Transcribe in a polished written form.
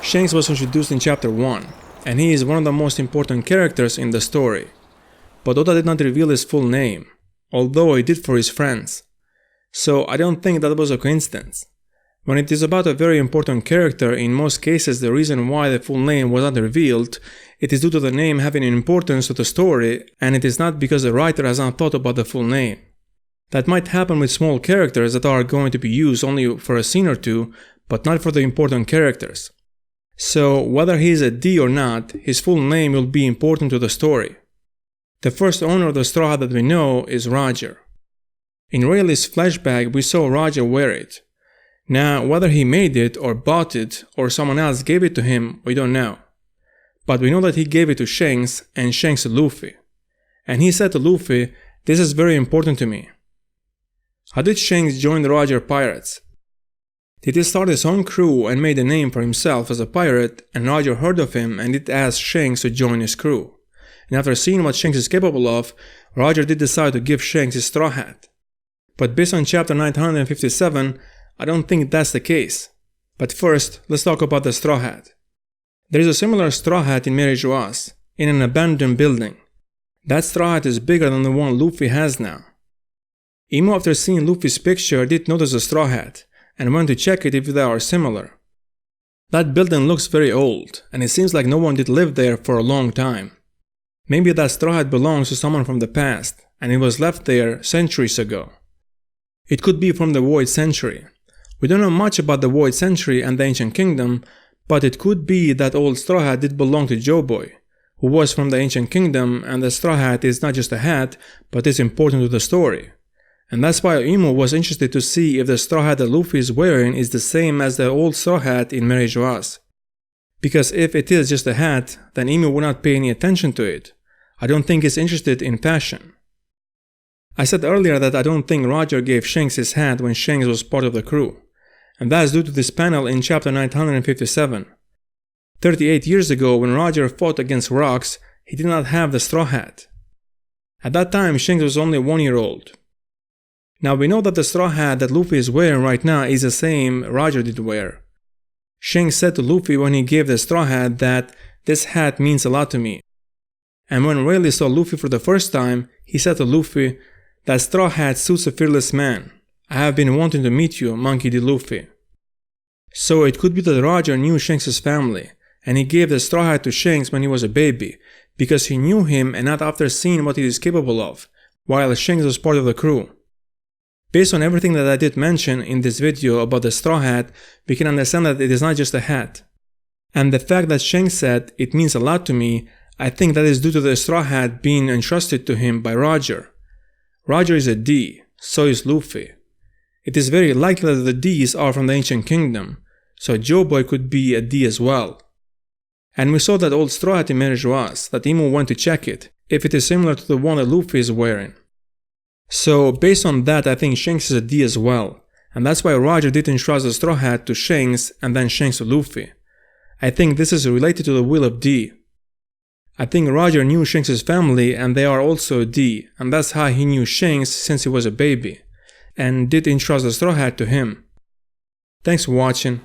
Shanks was introduced in chapter 1, and he is one of the most important characters in the story. But Oda did not reveal his full name, although he did for his friends. So I don't think that was a coincidence. When it is about a very important character, in most cases the reason why the full name was not revealed, it is due to the name having an importance to the story, and it is not because the writer has not thought about the full name. That might happen with small characters that are going to be used only for a scene or two, but not for the important characters. So whether he is a D or not, his full name will be important to the story. The first owner of the straw hat that we know is Roger. In Rayleigh's flashback, we saw Roger wear it. Now, whether he made it or bought it or someone else gave it to him, we don't know. But we know that he gave it to Shanks and Shanks to Luffy. And he said to Luffy, "This is very important to me." How did Shanks join the Roger Pirates? Did he start his own crew and made a name for himself as a pirate, and Roger heard of him and did ask Shanks to join his crew? And after seeing what Shanks is capable of, Roger did decide to give Shanks his straw hat. But based on chapter 957, I don't think that's the case. But first, let's talk about the straw hat. There is a similar straw hat in Mary Geoise, in an abandoned building. That straw hat is bigger than the one Luffy has now. Imo, after seeing Luffy's picture, did notice the straw hat, and went to check it if they are similar. That building looks very old, and it seems like no one did live there for a long time. Maybe that straw hat belongs to someone from the past, and it was left there centuries ago. It could be from the Void Century. We don't know much about the Void Century and the Ancient Kingdom, but it could be that old straw hat did belong to Joeboy, who was from the Ancient Kingdom, and the straw hat is not just a hat, but is important to the story. And that's why Imo was interested to see if the straw hat that Luffy is wearing is the same as the old straw hat in Mary Geoise. Because if it is just a hat, then Imo would not pay any attention to it. I don't think he's interested in fashion. I said earlier that I don't think Roger gave Shanks his hat when Shanks was part of the crew. And that is due to this panel in chapter 957. 38 years ago, when Roger fought against Rocks, he did not have the straw hat. At that time, Shanks was only 1 year old. Now we know that the straw hat that Luffy is wearing right now is the same Roger did wear. Shanks said to Luffy when he gave the straw hat that, "This hat means a lot to me." And when Rayleigh saw Luffy for the first time, he said to Luffy, "That straw hat suits a fearless man. I have been wanting to meet you, Monkey D. Luffy." So it could be that Roger knew Shanks' family, and he gave the straw hat to Shanks when he was a baby, because he knew him and not after seeing what he is capable of, while Shanks was part of the crew. Based on everything that I did mention in this video about the straw hat, we can understand that it is not just a hat. And the fact that Shanks said, "It means a lot to me," I think that is due to the straw hat being entrusted to him by Roger. Roger is a D, so is Luffy. It is very likely that the Ds are from the Ancient Kingdom, so Joeboy could be a D as well. And we saw that old straw hat in Mary Geoise, that Imo went to check it, if it is similar to the one that Luffy is wearing. So based on that, I think Shanks is a D as well, and that's why Roger did entrust the straw hat to Shanks and then Shanks to Luffy. I think this is related to the will of D. I think Roger knew Shanks' family and they are also a D, and that's how he knew Shanks since he was a baby, and did entrust the straw hat to him. Thanks for watching.